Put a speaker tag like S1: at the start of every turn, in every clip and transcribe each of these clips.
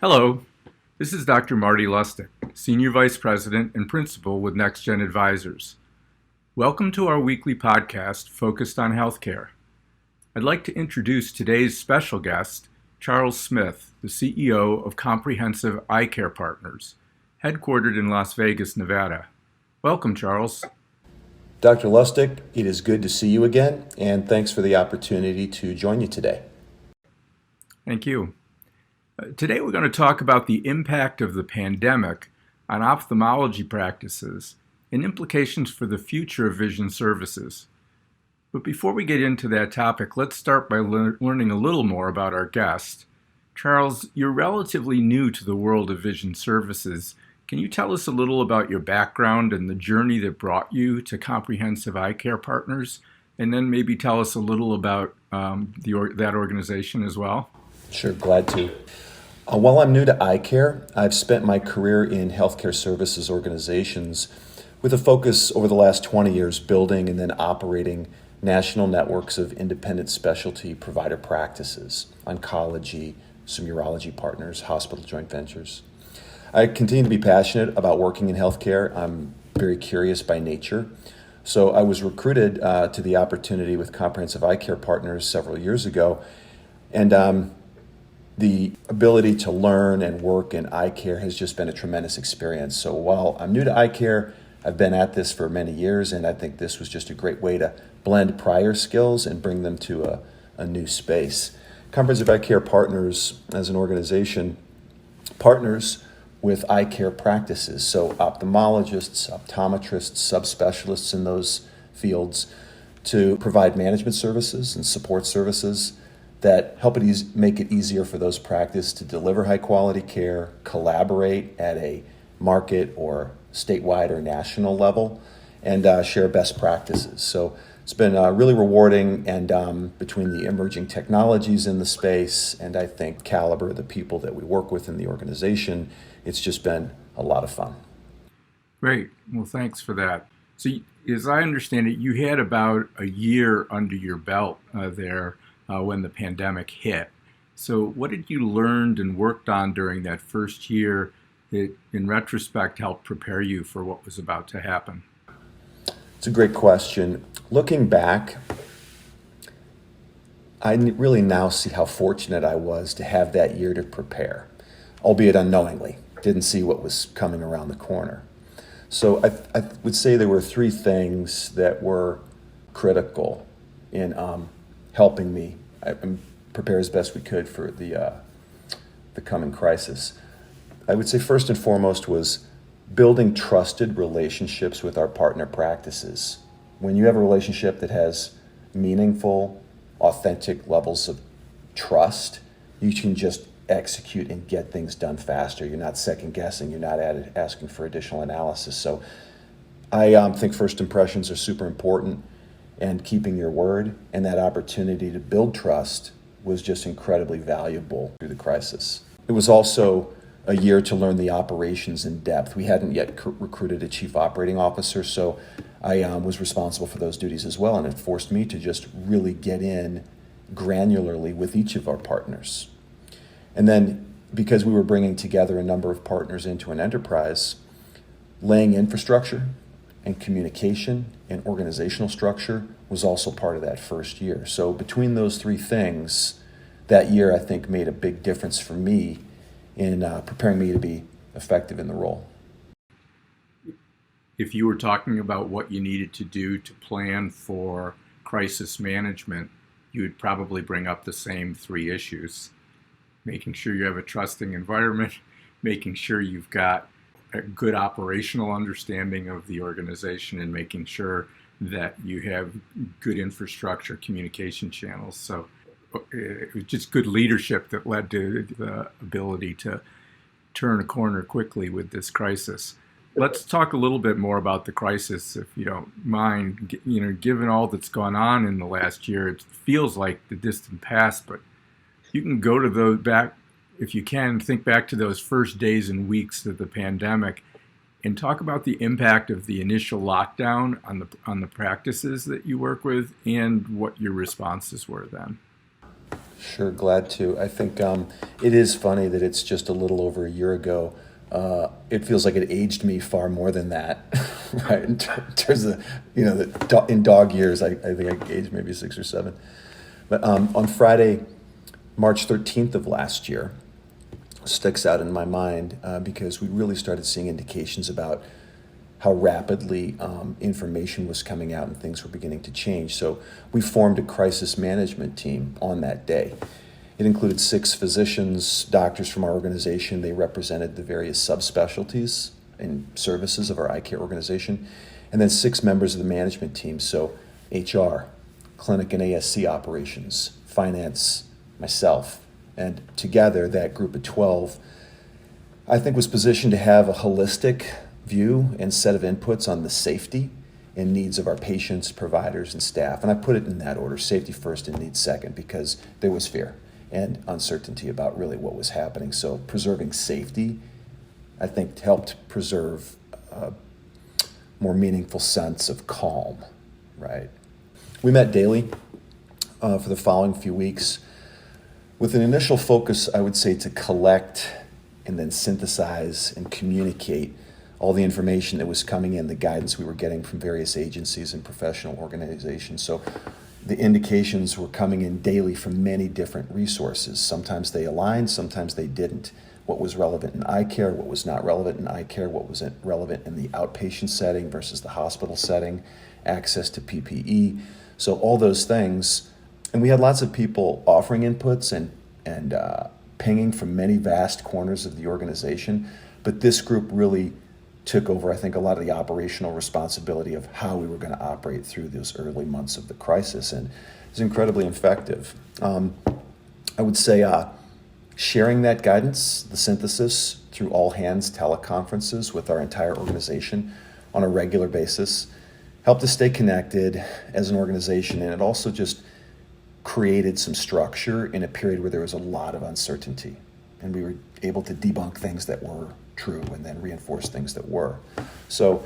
S1: Hello, this is Dr. Marty Lustick, Senior Vice President and Principal with NextGen Advisors. Welcome to our weekly podcast focused on healthcare. I'd like to introduce today's special guest, Charles Smith, the CEO of Comprehensive Eyecare Partners, headquartered in Las Vegas, Nevada. Welcome, Charles.
S2: Dr. Lustick, it is good to see you again, and thanks for the opportunity to join you today.
S1: Thank you. Today we're going to talk about the impact of the pandemic on ophthalmology practices and implications for the future of vision services. But before we get into that topic, let's start by learning a little more about our guest. Charles, you're relatively new to the world of vision services. Can you tell us a little about your background and the journey that brought you to Comprehensive Eyecare Partners, and then maybe tell us a little about that organization as well?
S2: Sure, glad to. While I'm new to eye care, I've spent my career in healthcare services organizations with a focus over the last 20 years building and then operating national networks of independent specialty provider practices, oncology, some urology partners, hospital joint ventures. I continue to be passionate about working in healthcare. I'm very curious by nature. So I was recruited to the opportunity with Comprehensive Eyecare Partners several years ago. And the ability to learn and work in eye care has just been a tremendous experience. So while I'm new to eye care, I've been at this for many years, and I think this was just a great way to blend prior skills and bring them to a new space. Comprehensive Eyecare Partners, as an organization, partners with eye care practices, so ophthalmologists, optometrists, subspecialists in those fields, to provide management services and support services that help make it easier for those practices to deliver high quality care, collaborate at a market or statewide or national level, and share best practices. So it's been really rewarding, and between the emerging technologies in the space and I think caliber of the people that we work with in the organization, it's just been a lot of fun.
S1: Great. Well, thanks for that. So as I understand it, you had about a year under your belt there when the pandemic hit. So what did you learn and worked on during that first year that, in retrospect, helped prepare you for what was about to happen?
S2: It's a great question. Looking back, I really now see how fortunate I was to have that year to prepare, albeit unknowingly. Didn't see what was coming around the corner. So I would say there were three things that were critical in helping me prepare as best we could for the coming crisis. I would say first and foremost was building trusted relationships with our partner practices. When you have a relationship that has meaningful, authentic levels of trust, you can just execute and get things done faster. You're not second guessing. You're not asking for additional analysis. So I think first impressions are super important, and keeping your word and that opportunity to build trust was just incredibly valuable through the crisis. It was also a year to learn the operations in depth. We hadn't yet recruited a chief operating officer, so I was responsible for those duties as well, and it forced me to just really get in granularly with each of our partners. And then, because we were bringing together a number of partners into an enterprise, laying infrastructure and communication and organizational structure was also part of that first year. So between those three things, that year I think made a big difference for me in preparing me to be effective in the role.
S1: If you were talking about what you needed to do to plan for crisis management, you would probably bring up the same three issues. Making sure you have a trusting environment, making sure you've got a good operational understanding of the organization, and making sure that you have good infrastructure, communication channels. So it was just good leadership that led to the ability to turn a corner quickly with this crisis. Let's talk a little bit more about the crisis, if you don't mind. Given all that's gone on in the last year, it feels like the distant past, but you can go to those back, if you can, think back to those first days and weeks of the pandemic and talk about the impact of the initial lockdown on the practices that you work with and what your responses were then.
S2: Sure, glad to. I think it is funny that it's just a little over a year ago. It feels like it aged me far more than that, right? In terms of, in dog years, I think I aged maybe 6 or 7. But on Friday, March 13th of last year, sticks out in my mind because we really started seeing indications about how rapidly information was coming out and things were beginning to change. So we formed a crisis management team on that day. It included 6 physicians, doctors from our organization. They represented the various subspecialties and services of our eye care organization. And then 6 members of the management team. So HR, clinic and ASC operations, finance, myself. And together, that group of 12, I think, was positioned to have a holistic view and set of inputs on the safety and needs of our patients, providers, and staff. And I put it in that order, safety first and needs second, because there was fear and uncertainty about really what was happening. So preserving safety, I think, helped preserve a more meaningful sense of calm, right? We met daily for the following few weeks with an initial focus, I would say, to collect and then synthesize and communicate all the information that was coming in, the guidance we were getting from various agencies and professional organizations. So the indications were coming in daily from many different resources. Sometimes they aligned, sometimes they didn't. What was relevant in eye care, what was not relevant in eye care, what was relevant in the outpatient setting versus the hospital setting, access to PPE. So all those things. And we had lots of people offering inputs and pinging from many vast corners of the organization. But this group really took over, I think, a lot of the operational responsibility of how we were going to operate through those early months of the crisis, and it was incredibly effective. I would say sharing that guidance, the synthesis, through all hands teleconferences with our entire organization on a regular basis helped us stay connected as an organization, and it also just created some structure in a period where there was a lot of uncertainty, and we were able to debunk things that were true and then reinforce things that were. So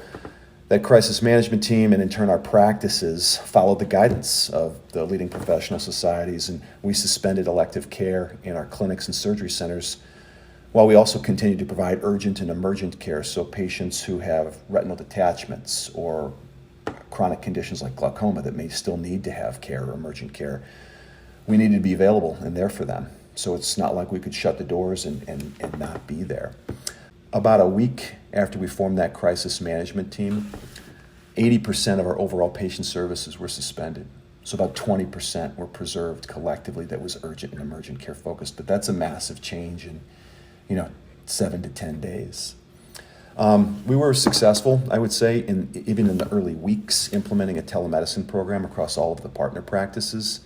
S2: that crisis management team and in turn our practices followed the guidance of the leading professional societies, and we suspended elective care in our clinics and surgery centers while we also continued to provide urgent and emergent care. So patients who have retinal detachments or chronic conditions like glaucoma that may still need to have care or emergent care, we needed to be available and there for them. So it's not like we could shut the doors and not be there. About a week after we formed that crisis management team, 80% of our overall patient services were suspended. So about 20% were preserved collectively that was urgent and emergent care focused. But that's a massive change in, 7 to 10 days. We were successful, I would say, even in the early weeks, implementing a telemedicine program across all of the partner practices.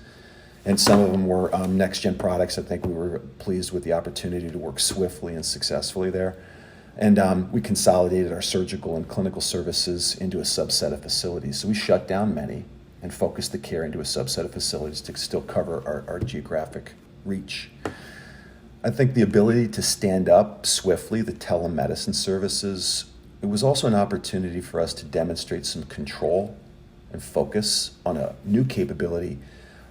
S2: And some of them were NextGen products. I think we were pleased with the opportunity to work swiftly and successfully there. And we consolidated our surgical and clinical services into a subset of facilities. So we shut down many and focused the care into a subset of facilities to still cover our geographic reach. I think the ability to stand up swiftly the telemedicine services, it was also an opportunity for us to demonstrate some control and focus on a new capability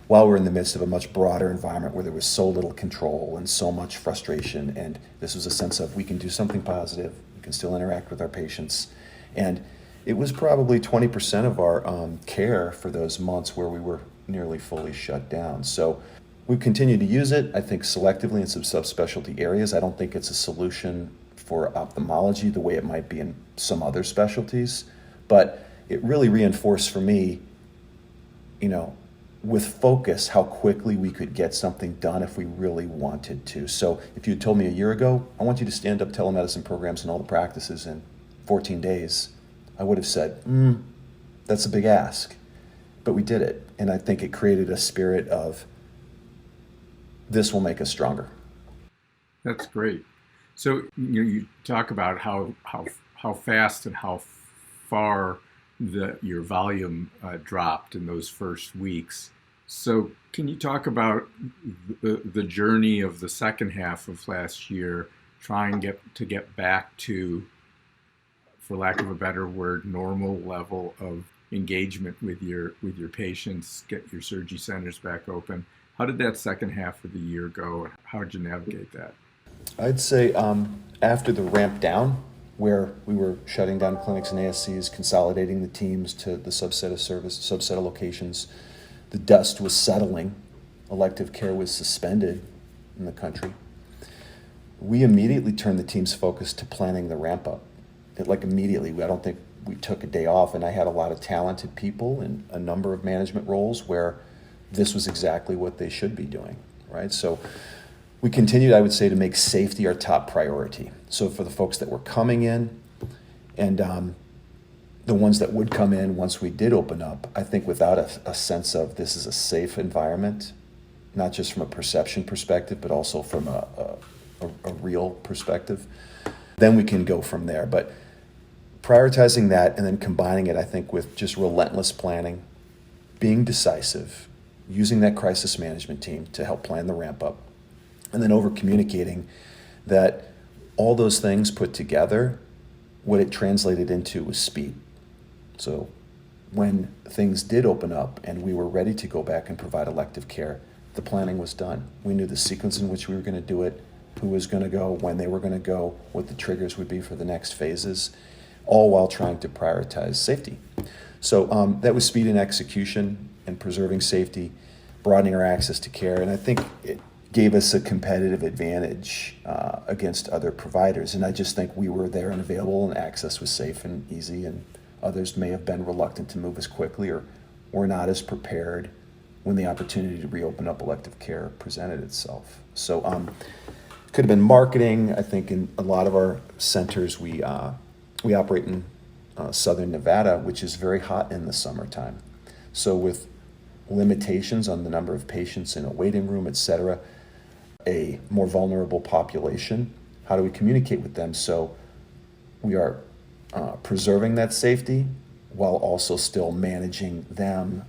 S2: while we're in the midst of a much broader environment where there was so little control and so much frustration. And this was a sense of we can do something positive, we can still interact with our patients. And it was probably 20% of our care for those months where we were nearly fully shut down. So we've continued to use it, I think, selectively in some subspecialty areas. I don't think it's a solution for ophthalmology the way it might be in some other specialties, but it really reinforced for me, with focus, how quickly we could get something done if we really wanted to. So if you had told me a year ago, I want you to stand up telemedicine programs in all the practices in 14 days, I would have said, that's a big ask. But we did it. And I think it created a spirit of, this will make us stronger.
S1: That's great. So you talk about how fast and how far your volume dropped in those first weeks. So can you talk about the journey of the second half of last year, trying to get back to, for lack of a better word, normal level of engagement with your patients, get your surgery centers back open. How did that second half of the year go, and how did you navigate that?
S2: I'd say after the ramp down, where we were shutting down clinics and ASCs, consolidating the teams to the subset of locations, the dust was settling, elective care was suspended in the country. We immediately turned the team's focus to planning the ramp up. Immediately, I don't think we took a day off, and I had a lot of talented people in a number of management roles where this was exactly what they should be doing, right? So we continued, I would say, to make safety our top priority. So for the folks that were coming in and the ones that would come in once we did open up, I think without a sense of this is a safe environment, not just from a perception perspective, but also from a real perspective, then we can go from there. But prioritizing that and then combining it, I think, with just relentless planning, being decisive, using that crisis management team to help plan the ramp up, and then over communicating that all those things put together, what it translated into was speed. So when things did open up and we were ready to go back and provide elective care, the planning was done. We knew the sequence in which we were going to do it, who was going to go, when they were going to go, what the triggers would be for the next phases, all while trying to prioritize safety. So that was speed and execution and preserving safety, broadening our access to care, and I think it gave us a competitive advantage against other providers. And I just think we were there and available, and access was safe and easy, and others may have been reluctant to move as quickly or were not as prepared when the opportunity to reopen up elective care presented itself. So could have been marketing. I think in a lot of our centers, we operate in southern Nevada, which is very hot in the summertime. So with limitations on the number of patients in a waiting room, et cetera, a more vulnerable population, how do we communicate with them so we are preserving that safety while also still managing them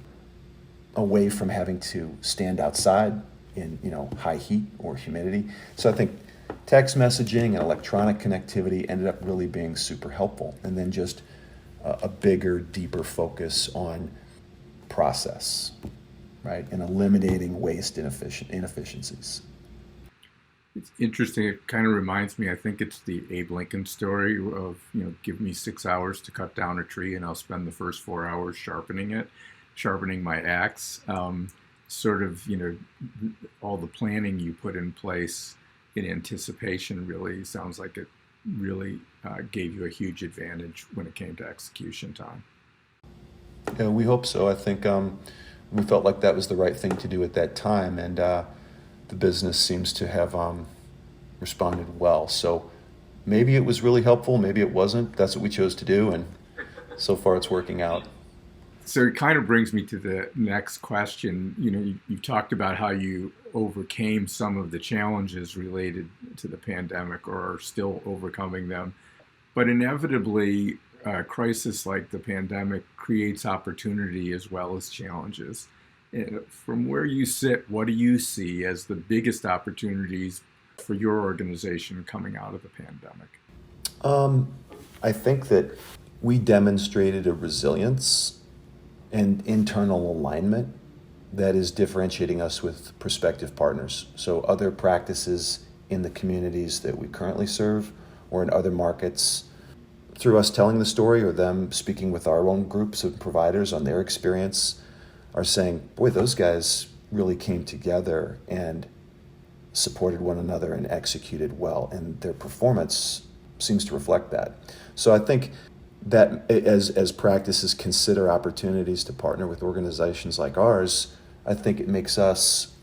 S2: away from having to stand outside in high heat or humidity. So I think text messaging and electronic connectivity ended up really being super helpful, and then just a bigger, deeper focus on process, right, and eliminating waste inefficiencies.
S1: It's interesting. It kind of reminds me, I think it's the Abe Lincoln story of, give me 6 hours to cut down a tree and I'll spend the first 4 hours sharpening my axe. All the planning you put in place in anticipation really sounds like it really gave you a huge advantage when it came to execution time.
S2: Yeah, we hope so. I think we felt like that was the right thing to do at that time, and the business seems to have responded well. So maybe it was really helpful, maybe it wasn't. That's what we chose to do, and so far it's working out.
S1: So it kind of brings me to the next question. You talked about how you overcame some of the challenges related to the pandemic, or are still overcoming them. But inevitably, a crisis like the pandemic creates opportunity as well as challenges. From where you sit, what do you see as the biggest opportunities for your organization coming out of the pandemic?
S2: I think that we demonstrated a resilience and internal alignment that is differentiating us with prospective partners. So other practices in the communities that we currently serve or in other markets, through us telling the story or them speaking with our own groups of providers on their experience, are saying, boy, those guys really came together and supported one another and executed well, and their performance seems to reflect that. So I think that as practices consider opportunities to partner with organizations like ours, I think it makes us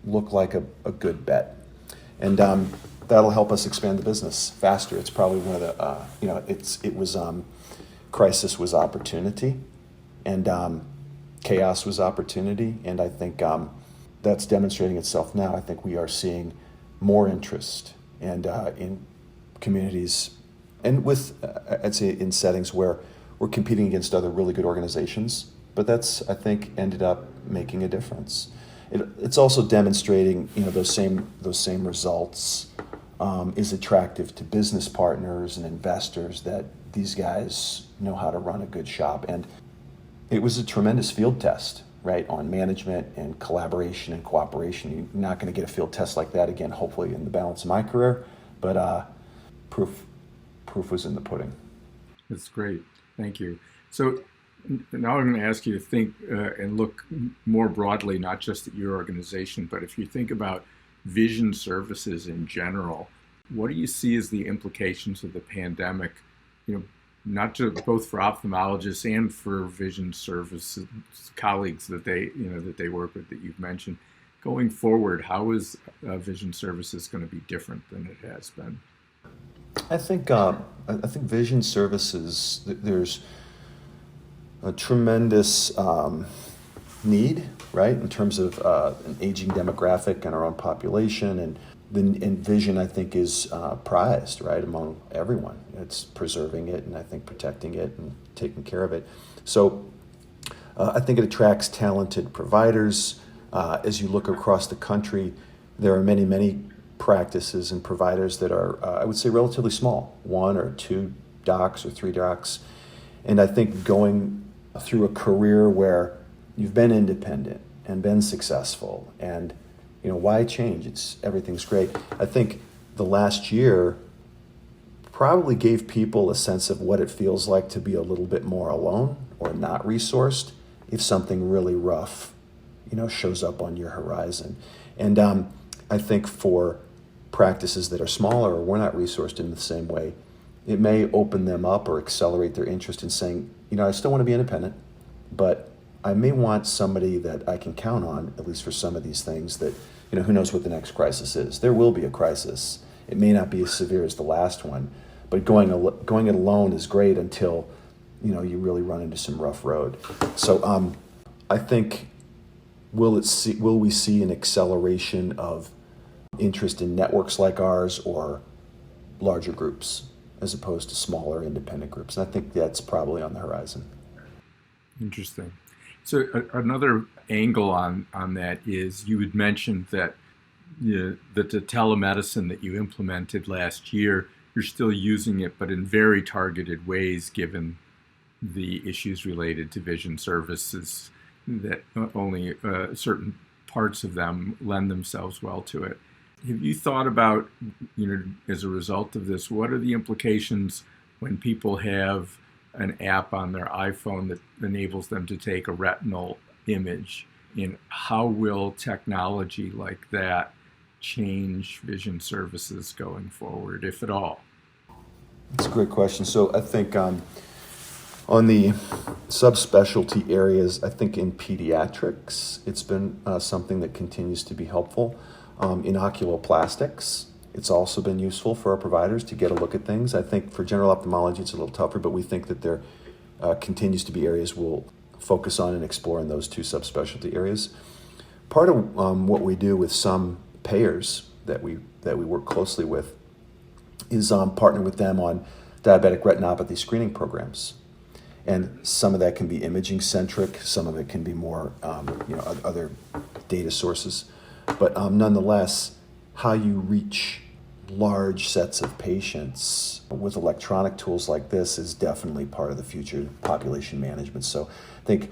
S2: look like a good bet. And that'll help us expand the business faster. It's probably one of the, crisis was opportunity, and chaos was opportunity. And I think that's demonstrating itself now. I think we are seeing more interest and in communities, and with, I'd say, in settings where we're competing against other really good organizations, but that's, I think, ended up making a difference. It's also demonstrating, those same results is attractive to business partners and investors, that these guys know how to run a good shop. And It was a tremendous field test, right, on management and collaboration and cooperation. You're not going to get a field test like that again, hopefully, in the balance of my career, but proof was in the pudding.
S1: That's great. Thank you. So now I'm going to ask you to think and look more broadly, not just at your organization, but if you think about vision services in general, what do you see as the implications of the pandemic, not just both for ophthalmologists and for vision services colleagues that they work with that you've mentioned? Going forward, how is vision services going to be different than it has been?
S2: I think vision services, there's a tremendous need, right, in terms of an aging demographic and our own population, and vision, I think, is prized, right, among everyone. It's preserving it, and I think protecting it and taking care of it. So I think it attracts talented providers. As you look across the country, there are many, many practices and providers that are, I would say, relatively small, 1 or 2 docs or 3 docs. And I think going through a career where you've been independent and been successful, and why change? Everything's great. I think the last year probably gave people a sense of what it feels like to be a little bit more alone or not resourced if something really rough, shows up on your horizon. And I think for practices that are smaller or we're not resourced in the same way, it may open them up or accelerate their interest in saying, I still want to be independent, but I may want somebody that I can count on, at least for some of these things that, who knows what the next crisis is. There will be a crisis. It may not be as severe as the last one, but going it alone is great until, you really run into some rough road. So I think, will we see an acceleration of interest in networks like ours or larger groups as opposed to smaller independent groups? And I think that's probably on the horizon.
S1: Interesting. So another angle on that is you had mentioned that the telemedicine that you implemented last year, you're still using it, but in very targeted ways, given the issues related to vision services, that only certain parts of them lend themselves well to it. Have you thought about, as a result of this, what are the implications when people have an app on their iPhone that enables them to take a retinal image? And how will technology like that change vision services going forward, if at all?
S2: That's a great question. So I think on the subspecialty areas, I think in pediatrics, it's been something that continues to be helpful. In oculoplastics, it's also been useful for our providers to get a look at things. I think for general ophthalmology, it's a little tougher, but we think that there continues to be areas we'll focus on and explore in those 2 subspecialty areas. Part of what we do with some payers that we work closely with is partner with them on diabetic retinopathy screening programs. And some of that can be imaging centric, some of it can be more other data sources. But nonetheless, how you reach large sets of patients with electronic tools like this is definitely part of the future population management. So I think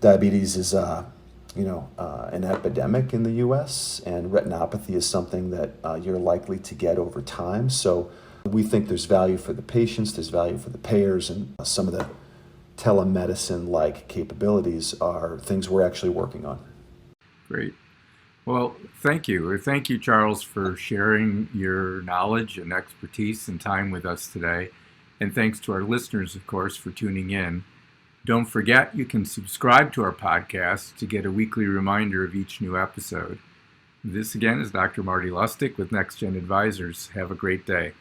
S2: diabetes is an epidemic in the U.S., and retinopathy is something that you're likely to get over time. So we think there's value for the patients, there's value for the payers, and some of the telemedicine-like capabilities are things we're actually working on.
S1: Great. Well, thank you. Thank you, Charles, for sharing your knowledge and expertise and time with us today. And thanks to our listeners, of course, for tuning in. Don't forget, you can subscribe to our podcast to get a weekly reminder of each new episode. This again is Dr. Marty Lustick with NextGen Advisors. Have a great day.